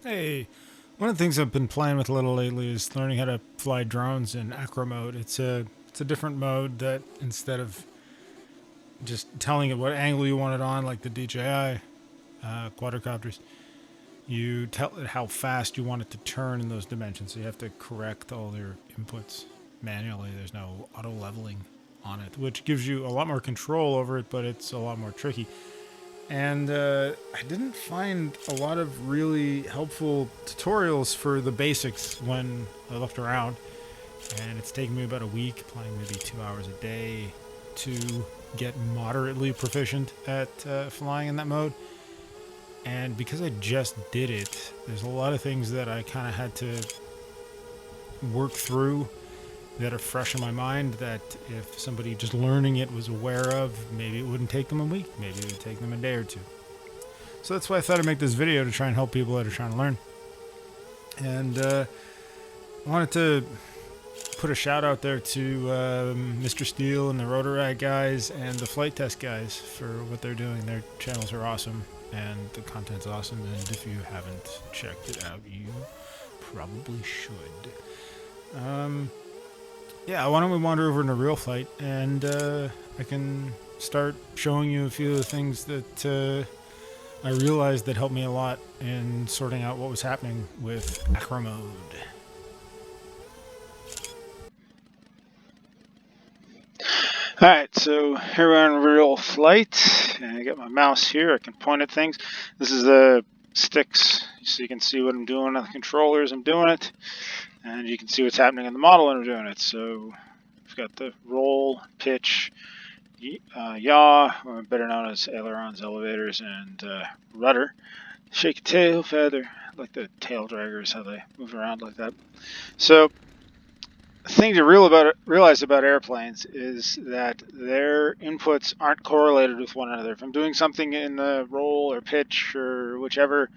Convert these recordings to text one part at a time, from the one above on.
Hey, one of the things I've been playing with a little lately is learning how to fly drones in ACRO mode. It's a different mode that instead of just telling it what angle you want it on, like the DJI quadricopters, you tell it how fast you want it to turn in those dimensions. So you have to correct all your inputs manually. There's no auto leveling on it, which gives you a lot more control over it, but it's a lot more tricky. And I didn't find a lot of really helpful tutorials for the basics when I looked around. And it's taken me about a week, playing maybe 2 hours a day, to get moderately proficient at flying in that mode. And because I just did it, there's a lot of things that I kind of had to work through that are fresh in my mind that if somebody just learning it was aware of, maybe it wouldn't take them a week, maybe it would take them a day or two. So that's why I thought I'd make this video to try and help people that are trying to learn. And I wanted to put a shout out there to Mr. Steele and the Rotorag guys and the Flight Test guys for what they're doing. Their channels are awesome and the content's awesome. And if you haven't checked it out, you probably should. Yeah, why don't we wander over into real flight and I can start showing you a few of the things that I realized that helped me a lot in sorting out what was happening with ACRO mode. Alright, so here we're on real flight, and I got my mouse here, I can point at things. This is the sticks, so you can see what I'm doing on the controllers, I'm doing it, and you can see what's happening in the model when I'm doing it. So we've got the roll, pitch, yaw, or better known as ailerons, elevators, and rudder. Shake a tail, feather, like the tail draggers, how they move around like that. So the thing to realize about airplanes is that their inputs aren't correlated with one another. If I'm doing something in the roll or pitch or whichever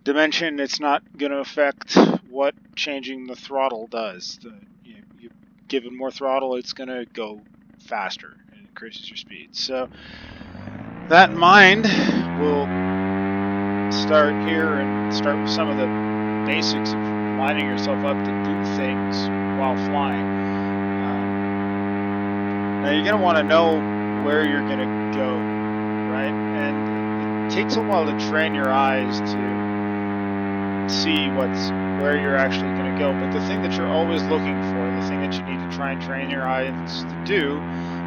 dimension, it's not going to affect what changing the throttle does. You give it more throttle, it's going to go faster and increases your speed. So that in mind, we'll start here and start with some of the basics of lining yourself up to do things while flying. Now you're going to want to know where you're going to go, right? And it takes a while to train your eyes to see where you're actually going to go. But the thing that you're always looking for, the thing that you need to try and train your eyes to do,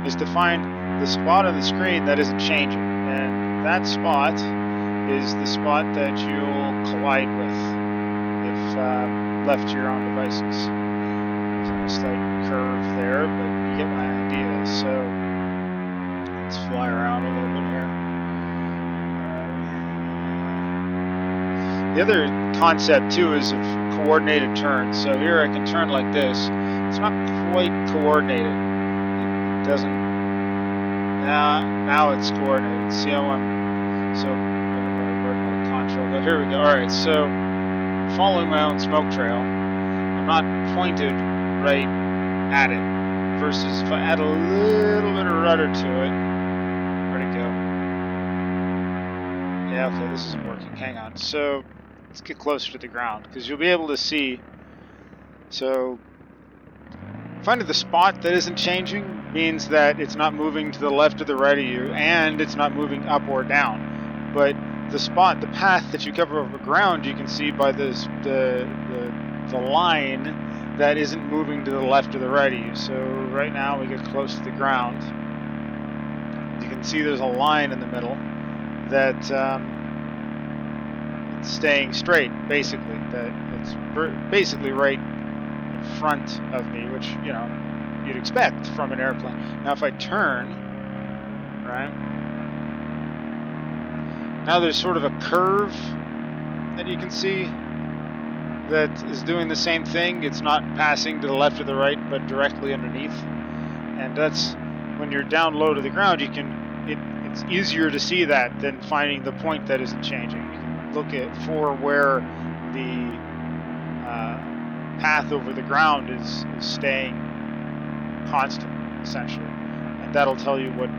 is to find the spot on the screen that isn't changing. And that spot is the spot that you'll collide with if left to your own devices. There's a slight curve there, but you get my idea. So let's fly around a little bit here. The other concept too is of coordinated turns. So here I can turn like this. It's not quite coordinated. It doesn't. Now it's coordinated. See how I'm. So control. Here we go. All right. So following my own smoke trail, I'm not pointed right at it. Versus if I add a little bit of rudder to it. Where'd it go? Yeah. Okay. This isn't working. Hang on. So let's get closer to the ground because you'll be able to see. So finding the spot that isn't changing means that it's not moving to the left or the right of you, and it's not moving up or down. But the spot, the path that you cover over ground, you can see by this the line that isn't moving to the left or the right of you. So right now we get close to the ground. You can see there's a line in the middle that it's staying straight, basically. That it's basically right in front of me, which you'd expect from an airplane. Now if I turn, right? Now there's sort of a curve that you can see that is doing the same thing. It's not passing to the left or the right, but directly underneath. And that's when you're down low to the ground, it's easier to see that than finding the point that isn't changing. You can look for where the path over the ground is staying constant, essentially. And that'll tell you what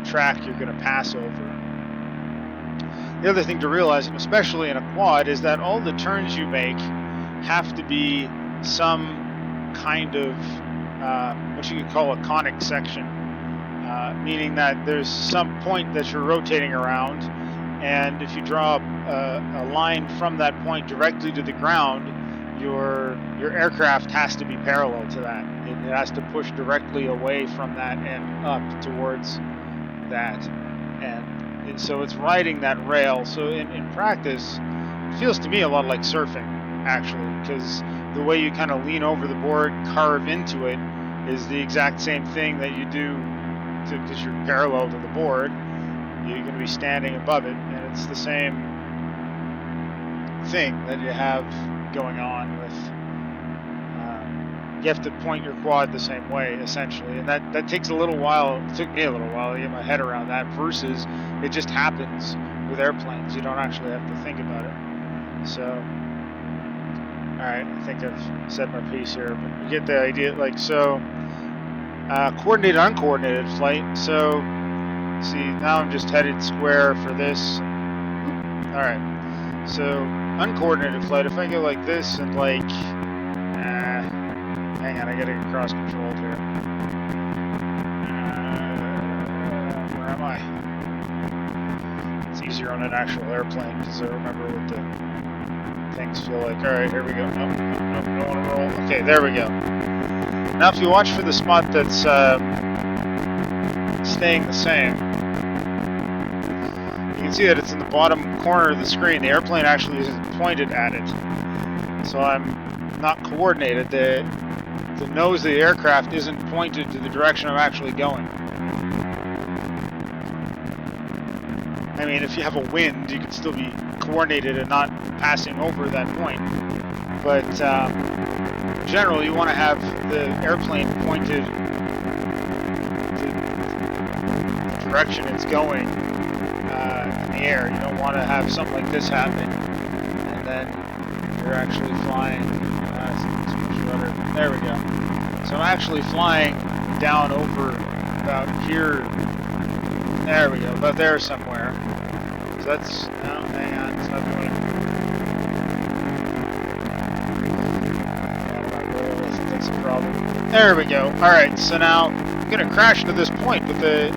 track you're going to pass over. the other thing to realize, and especially in a quad, is that all the turns you make have to be some kind of what you could call a conic section, meaning that there's some point that you're rotating around, and if you draw a line from that point directly to the ground, your aircraft has to be parallel to that. It has to push directly away from that and up towards that, and so it's riding that rail. So in practice, it feels to me a lot like surfing, actually, because the way you kind of lean over the board, carve into it, is the exact same thing that you do because you're parallel to the board. You're going to be standing above it, and it's the same thing that you have going on with you have to point your quad the same way, essentially, and that takes a little while. It took me a little while to get my head around that, versus it just happens with airplanes. You don't actually have to think about it. So, alright, I think I've said my piece here, but you get the idea. Like, so, coordinated, uncoordinated flight. So, see, now I'm just headed square for this. Alright, so, uncoordinated flight, if I go like this and like, hang on, I gotta get cross controlled here. Where am I? It's easier on an actual airplane because I remember what the things feel like. Alright, here we go. Nope, don't want to roll. Okay, there we go. Now if you watch for the spot that's staying the same, you can see that it's in the bottom corner of the screen. The airplane actually isn't pointed at it. So I'm not coordinated. The nose of the aircraft isn't pointed to the direction I'm actually going. I mean, if you have a wind, you can still be coordinated and not passing over that point. But generally, you want to have the airplane pointed to the direction it's going in the air. You don't want to have something like this happen, and then you're actually flying. There we go. So I'm actually flying down over about here. There we go, about there somewhere. So that's, no, hang on, it's not doing it. I think that's a problem. There we go. Alright, so now I'm going to crash into this point with the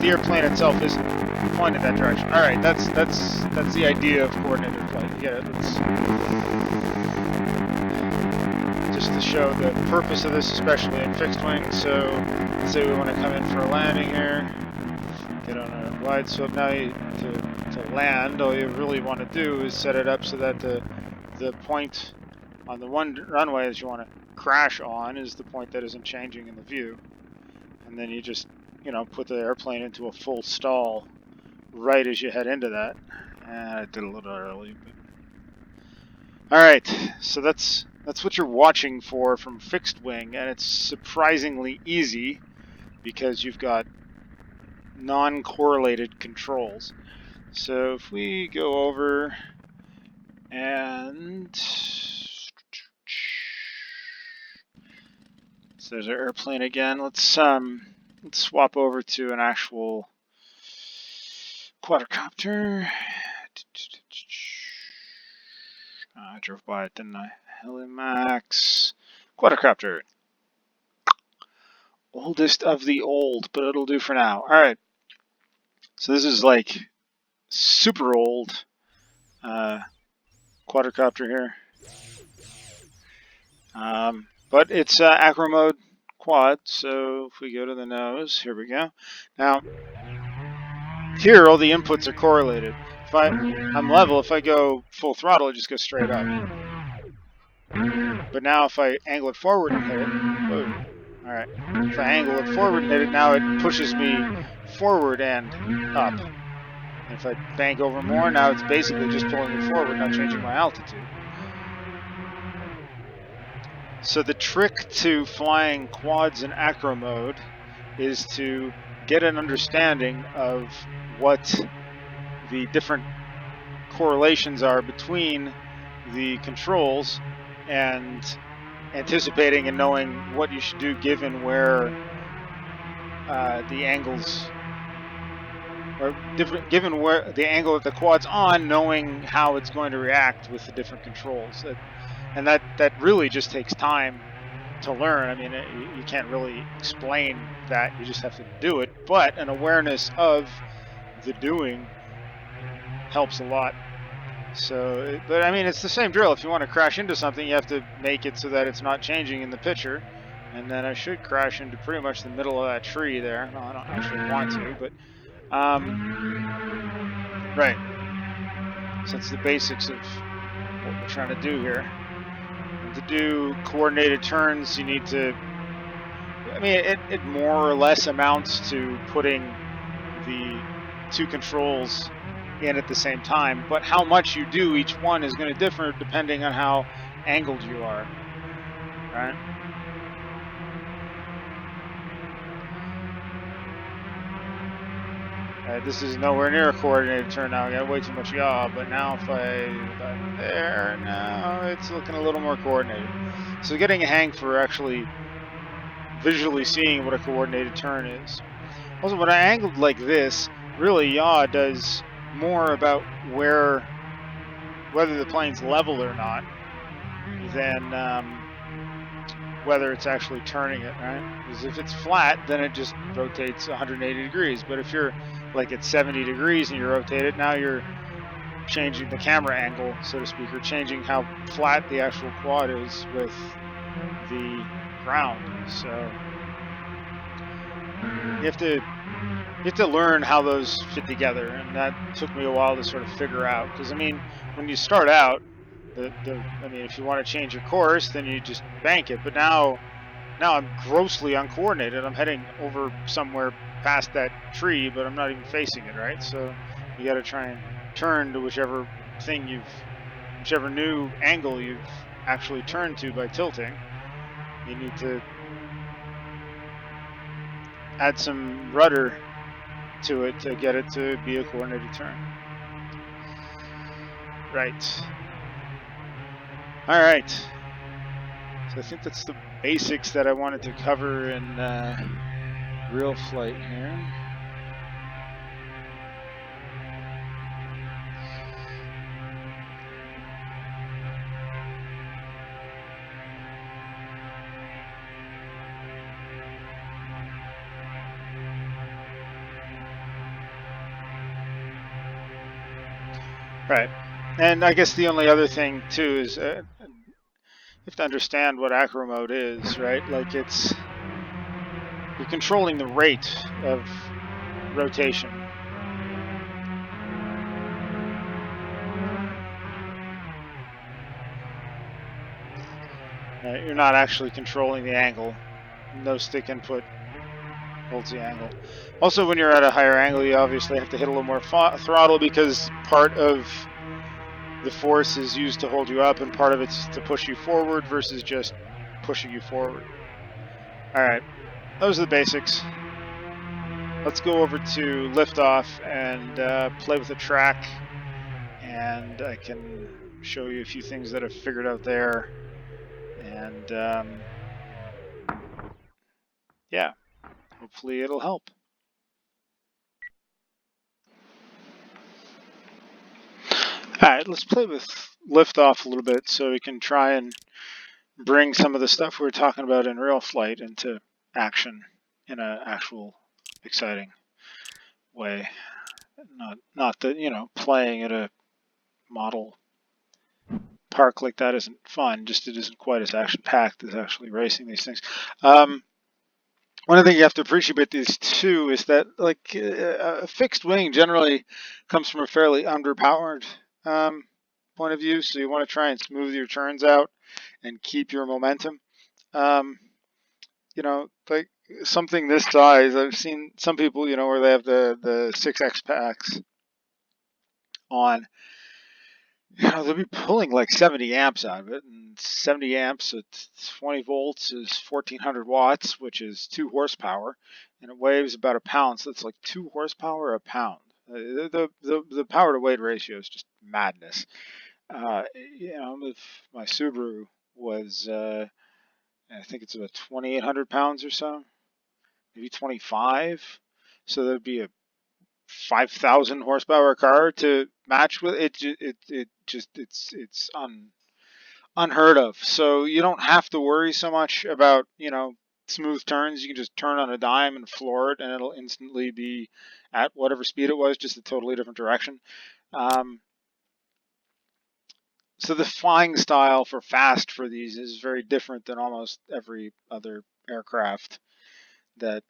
airplane itself isn't pointed that direction. Alright, that's the idea of coordinated flight. You get it? It's just to show the purpose of this, especially in fixed wing. So let's say we want to come in for a landing here, get on a wide slope. Now to land, all you really want to do is set it up so that the point on the one runway that you want to crash on is the point that isn't changing in the view, and then you just, you know, put the airplane into a full stall right as you head into that. And I did a little early, but alright, so that's what you're watching for from fixed wing, and it's surprisingly easy because you've got non-correlated controls. So if we go over and so there's our airplane again. Let's swap over to an actual quadricopter. I drove by it, didn't I? Helimax quadricopter. Oldest of the old, but it'll do for now. Alright. So this is like super old quadricopter here. But it's ACRO mode quad, so if we go to the nose, here we go. Now, here all the inputs are correlated. If I'm level, if I go full throttle, it just goes straight up. But now if I angle it forward and hit it, whoa. Alright, if I angle it forward and hit it, now it pushes me forward and up. And if I bank over more, now it's basically just pulling me forward, not changing my altitude. So the trick to flying quads in ACRO mode is to get an understanding of what the different correlations are between the controls and anticipating and knowing what you should do given where the angles, or different, given where the angle that the quad's on, knowing how it's going to react with the different controls. And that really just takes time to learn. I mean, you can't really explain that. You just have to do it. But an awareness of the doing helps a lot. So, but I mean, it's the same drill. If you want to crash into something, you have to make it so that it's not changing in the picture. And then I should crash into pretty much the middle of that tree there. Well, I don't actually want to, but right. So it's the basics of what we're trying to do here. And to do coordinated turns, you need to, I mean, it more or less amounts to putting the two controls in at the same time, but how much you do each one is going to differ depending on how angled you are, right? This is nowhere near a coordinated turn now. I got way too much yaw, but now if about there, now it's looking a little more coordinated. So getting a hang for actually visually seeing what a coordinated turn is. Also, when I angled like this, really yaw does more about whether the plane's level or not than whether it's actually turning it, right? Because if it's flat, then it just rotates 180 degrees. But if you're like at 70 degrees and you rotate it, now you're changing the camera angle, so to speak, or changing how flat the actual quad is with the ground. So you have to learn how those fit together, and that took me a while to sort of figure out. Because I mean, when you start out, I mean, if you want to change your course, then you just bank it. But now I'm grossly uncoordinated. I'm heading over somewhere past that tree, but I'm not even facing it, right? So you got to try and turn to whichever new angle you've actually turned to by tilting. You need to add some rudder to it to get it to be a coordinated turn. Right. All right. So I think that's the basics that I wanted to cover in real flight here. Right. And I guess the only other thing too is you have to understand what ACRO mode is, right? Like you're controlling the rate of rotation. You're not actually controlling the angle. No stick input holds the angle. Also, when you're at a higher angle, you obviously have to hit a little more throttle because part of the force is used to hold you up and part of it's to push you forward versus just pushing you forward. All right, those are the basics. Let's go over to liftoff and play with the track, and I can show you a few things that I've figured out there. And yeah, hopefully it'll help. All right, let's play with liftoff a little bit so we can try and bring some of the stuff we were talking about in real flight into action in an actual exciting way. Not that, you know, playing at a model park like that isn't fun, just it isn't quite as action-packed as actually racing these things. One thing you have to appreciate about these two is that, like, a fixed wing generally comes from a fairly underpowered point of view, so you want to try and smooth your turns out and keep your momentum. You know, like something this size, I've seen some people, you know, where they have the 6X packs on. You know, they'll be pulling like 70 amps out of it, and 70 amps at 20 volts is 1400 watts, which is 2 horsepower, and it weighs about a pound, so it's like 2 horsepower a pound. The power to weight ratio is just madness. You know, if my Subaru was, I think it's about 2,800 pounds or so, maybe 25. So that'd be a 5,000 horsepower car to match with it. It's unheard of. So you don't have to worry so much about, smooth turns. You can just turn on a dime and floor it, and it'll instantly be at whatever speed it was, just a totally different direction. So the flying style for fast for these is very different than almost every other aircraft that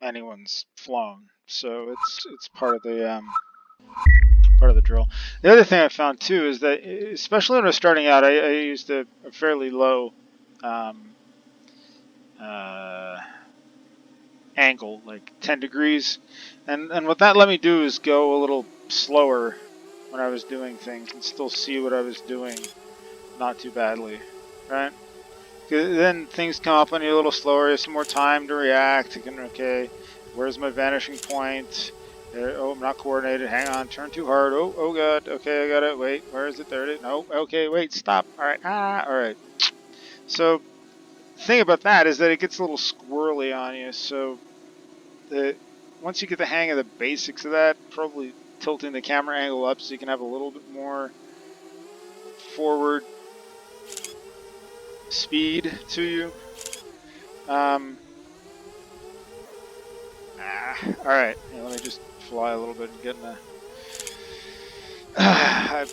anyone's flown. So it's part of the drill. The other thing I found too is that, especially when I was starting out, I used a fairly low angle, like 10 degrees, and what that let me do is go a little slower when I was doing things and still see what I was doing not too badly, right? Then things come up on you a little slower. You have some more time to react. You can, okay, where's my vanishing point? Oh, I'm not coordinated. Hang on, turn too hard. Oh god. Okay, I got it. Wait, where is it? There it is. No. Okay, wait, stop. All right. All right. So the thing about that is that it gets a little squirrely on you. So once you get the hang of the basics of that, probably tilting the camera angle up so you can have a little bit more forward speed to you. Alright, let me just fly a little bit and get in a...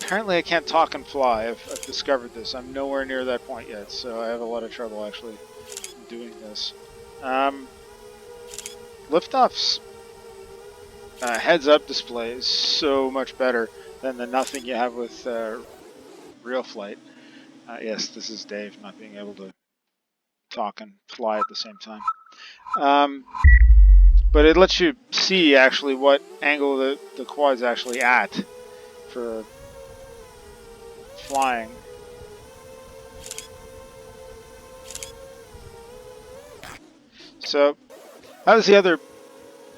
apparently I can't talk and fly. I've discovered this. I'm nowhere near that point yet, so I have a lot of trouble actually doing this. Liftoff's heads-up display is so much better than the nothing you have with real flight. Yes, this is Dave not being able to talk and fly at the same time. But it lets you see actually what angle the quad's actually at for flying. So that was the other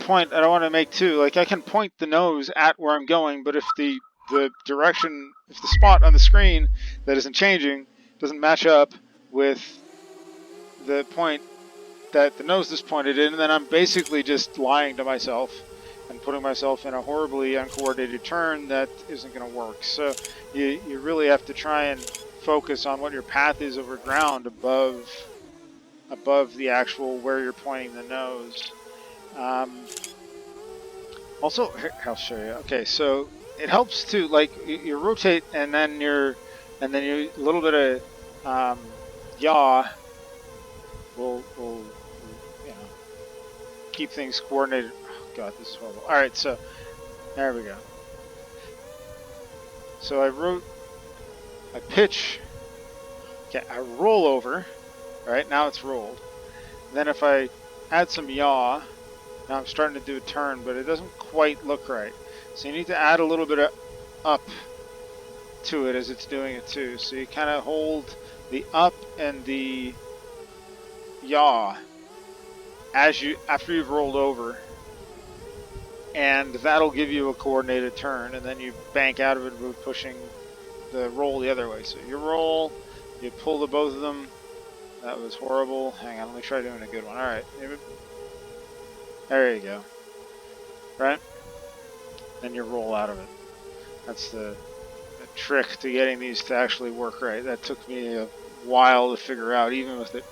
point I want to make too. Like, I can point the nose at where I'm going, but if the direction, if the spot on the screen that isn't changing doesn't match up with the point that the nose is pointed in, then I'm basically just lying to myself and putting myself in a horribly uncoordinated turn that isn't going to work. So you really have to try and focus on what your path is over ground above the actual where you're pointing the nose. Also, here, I'll show you. Okay, so it helps to, like, you rotate and then you a little bit of yaw will keep things coordinated. Oh god, this is horrible. All right, so there we go. So I pitch. Okay, I roll over. All right, now it's rolled. Then if I add some yaw, now I'm starting to do a turn, but it doesn't quite look right. So you need to add a little bit of up to it as it's doing it too. So you kind of hold the up and the yaw after you've rolled over, and that'll give you a coordinated turn, and then you bank out of it with pushing the roll the other way. So you roll, you pull the both of them. That was horrible. Hang on, let me try doing a good one. All right, there you go. Right? Then you roll out of it. That's the trick to getting these to actually work right. That took me a while to figure out, even with it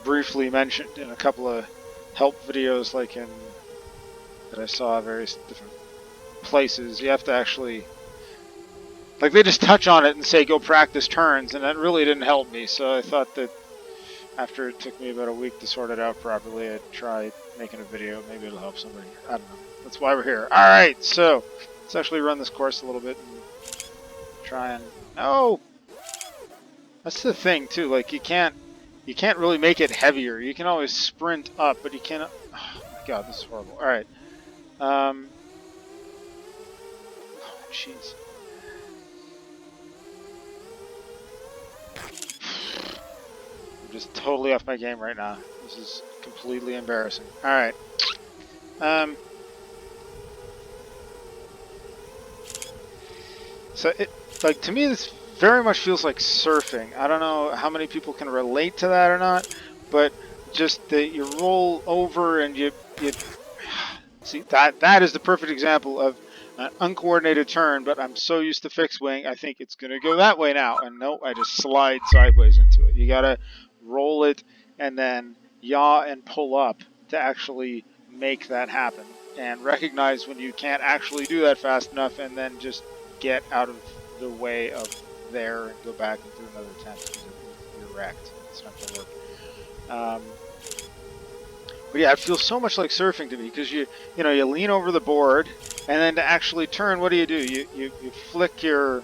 briefly mentioned in a couple of help videos that I saw various different places. You have to actually, like, they just touch on it and say go practice turns, and that really didn't help me. So I thought that after it took me about a week to sort it out properly, I'd try making a video. Maybe it'll help somebody. I don't know. That's why we're here. Alright, so let's actually run this course a little bit and try and... Oh! That's the thing too, like, you can't really make it heavier. You can always sprint up, but you can't... Oh my god, this is horrible. Alright. Oh, jeez. I'm just totally off my game right now. This is completely embarrassing. Alright. So, like, to me, this very much feels like surfing. I don't know how many people can relate to that or not, but just that you roll over and you see that is the perfect example of an uncoordinated turn. But I'm so used to fixed wing, I think it's gonna go that way now, and no, I just slide sideways into it. You gotta roll it and then yaw and pull up to actually make that happen, and recognize when you can't actually do that fast enough, and then just get out of the way of there and go back and do another attempt because you're wrecked. It's not gonna work. But yeah, it feels so much like surfing to me because you lean over the board, and then to actually turn, what do? You flick your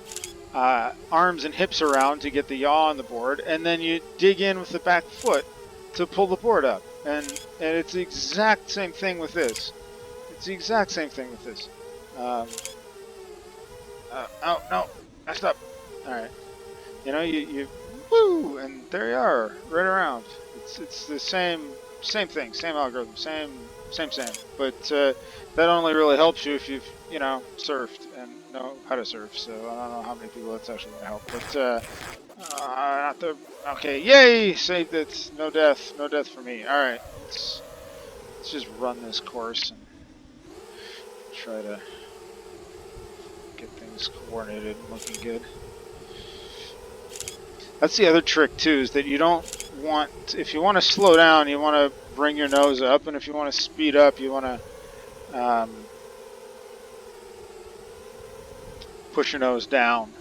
arms and hips around to get the yaw on the board, and then you dig in with the back foot to pull the board up. And it's the exact same thing with this. It's the exact same thing with this. Oh no, messed up. All right, you woo, and there you are, right around. It's the same thing, same algorithm, same. But that only really helps you if you've surfed and know how to surf. So I don't know how many people that's actually gonna help. But not the okay. Yay! Saved it. No death. No death for me. All right. Let's just run this course and try to get things coordinated and looking good. That's the other trick too, is that you don't want, if you want to slow down, you want to bring your nose up, and if you want to speed up, you want to push your nose down.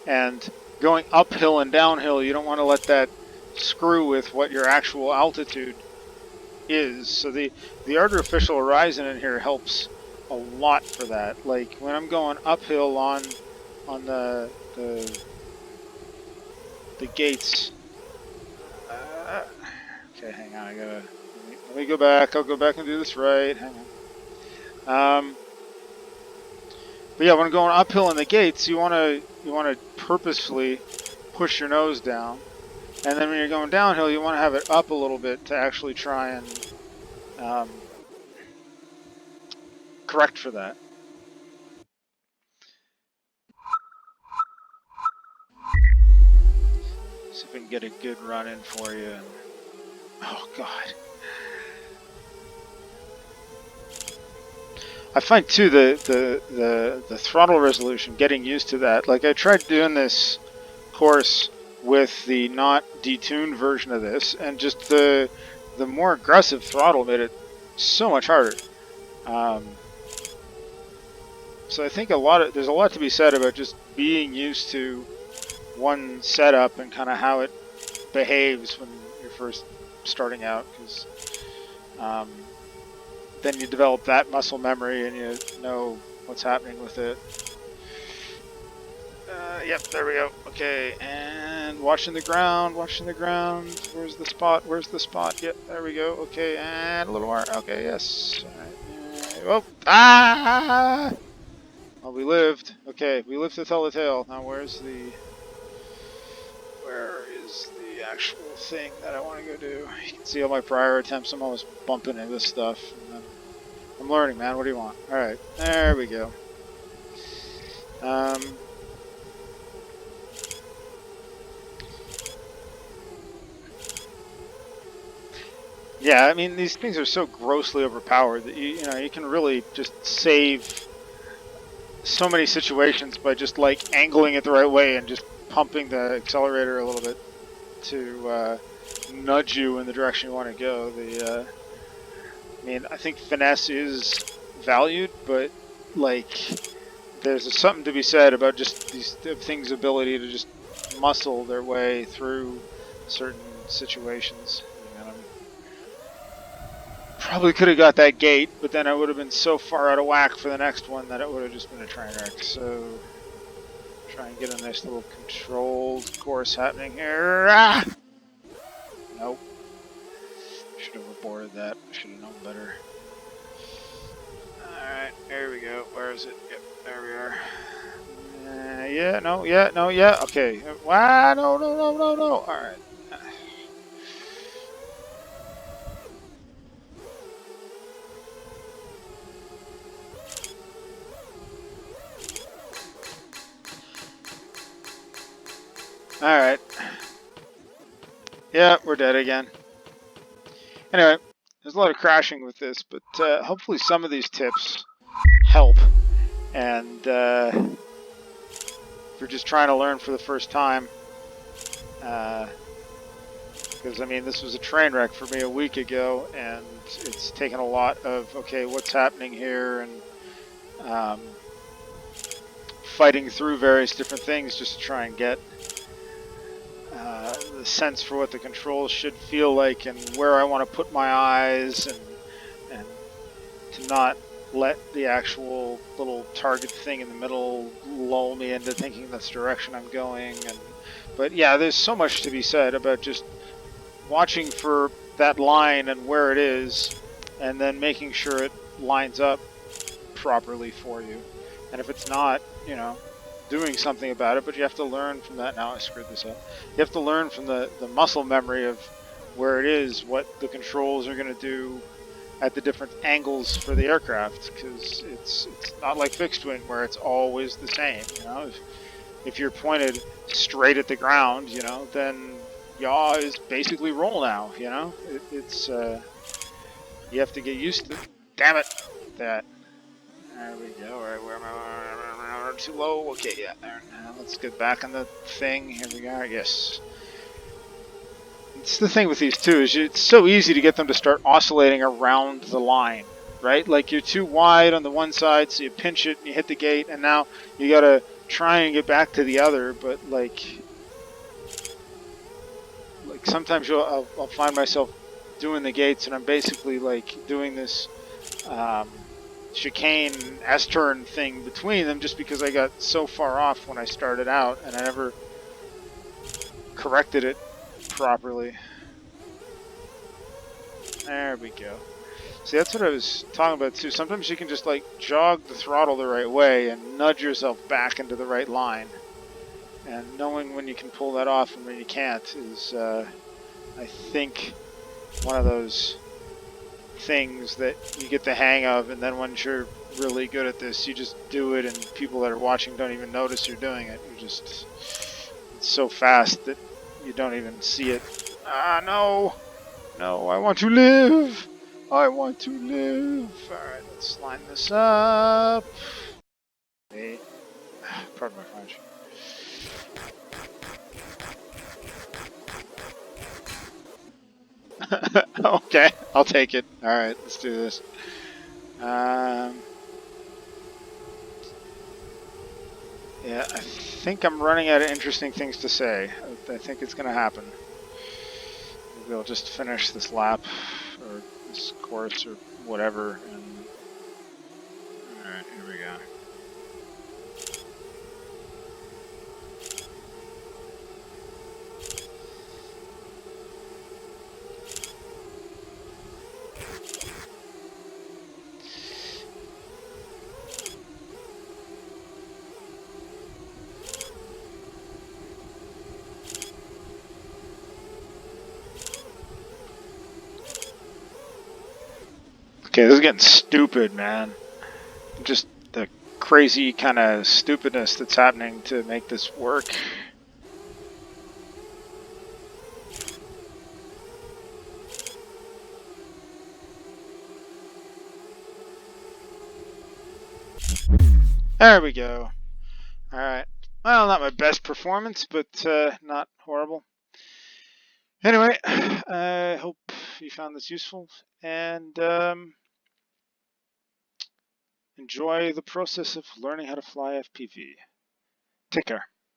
And going uphill and downhill, you don't want to let that screw with what your actual altitude is. So the artificial horizon in here helps a lot for that. Like when I'm going uphill on the gates. Okay, hang on. Let me go back. I'll go back and do this right. Hang on. But yeah, when going uphill in the gates, you want to purposefully push your nose down, and then when you're going downhill, you want to have it up a little bit to actually try and correct for that. See if we can get a good run in for you. And, oh God. I find too the throttle resolution, getting used to that. Like I tried doing this course with the not detuned version of this, and just the more aggressive throttle made it so much harder. So I think there's a lot to be said about just being used to one setup and kind of how it behaves when you're first starting out, because then you develop that muscle memory and you know what's happening with it. Yep, there we go. Okay, and watching the ground. Where's the spot? Yep, there we go. Okay, and a little more. Okay, yes. All right. Oh, ah! Well, we lived. Okay, we lived to tell the tale. Now, where is the actual thing that I want to go do? You can see all my prior attempts. I'm always bumping into this stuff. And I'm learning, man. What do you want? All right, there we go. Yeah, I mean, these things are so grossly overpowered that you can really just save so many situations by just like angling it the right way and just pumping the accelerator a little bit to nudge you in the direction you want to go. I mean, I think finesse is valued, but like there's something to be said about just these things' ability to just muscle their way through certain situations. Probably could have got that gate, but then I would have been so far out of whack for the next one that it would have just been a train wreck. So, try and get a nice little controlled course happening here. Ah! Nope. Should have aborted that. Should have known better. Alright, there we go. Where is it? Yep, there we are. Yeah. Okay. Wow, no. Alright. Alright. Yeah, we're dead again. Anyway, there's a lot of crashing with this, but hopefully some of these tips help. And if you're just trying to learn for the first time, because I mean, this was a train wreck for me a week ago, and it's taken a lot of, okay, what's happening here, and fighting through various different things just to try and get the sense for what the controls should feel like and where I want to put my eyes, and to not let the actual little target thing in the middle lull me into thinking that's the direction I'm going. But yeah, there's so much to be said about just watching for that line and where it is, and then making sure it lines up properly for you. And if it's not, doing something about it, but you have to learn from that. Now I screwed this up. You have to learn from the muscle memory of where it is, what the controls are going to do at the different angles for the aircraft, because it's not like fixed wing where it's always the same. If you're pointed straight at the ground, then yaw is basically roll now. It's you have to get used to. Damn it, that. There we go. All right, where am I? Too low. Okay, yeah. There. Now let's get back on the thing. Here we are. Yes. It's the thing with these too is it's so easy to get them to start oscillating around the line, right? Like you're too wide on the one side, so you pinch it and you hit the gate, and now you gotta try and get back to the other. But like sometimes I'll find myself doing the gates, and I'm basically like doing this chicane S-turn thing between them just because I got so far off when I started out, and I never corrected it properly. There we go. See, that's what I was talking about too. Sometimes you can just like jog the throttle the right way and nudge yourself back into the right line. And knowing when you can pull that off and when you can't is, I think, one of those things that you get the hang of, and then once you're really good at this, you just do it, and people that are watching don't even notice you're doing it. It's so fast that you don't even see it. Ah, no! No, I want to live! I want to live! Alright, let's line this up. Hey, pardon my French. Okay, I'll take it. Alright, let's do this. Yeah, I think I'm running out of interesting things to say. I think it's going to happen. Maybe I'll just finish this lap, or this course, or whatever, and... Alright, here we go. Okay, this is getting stupid, man. Just the crazy kind of stupidness that's happening to make this work. There we go. Alright. Well, not my best performance, but not horrible. Anyway, I hope you found this useful, and enjoy the process of learning how to fly FPV. Take care.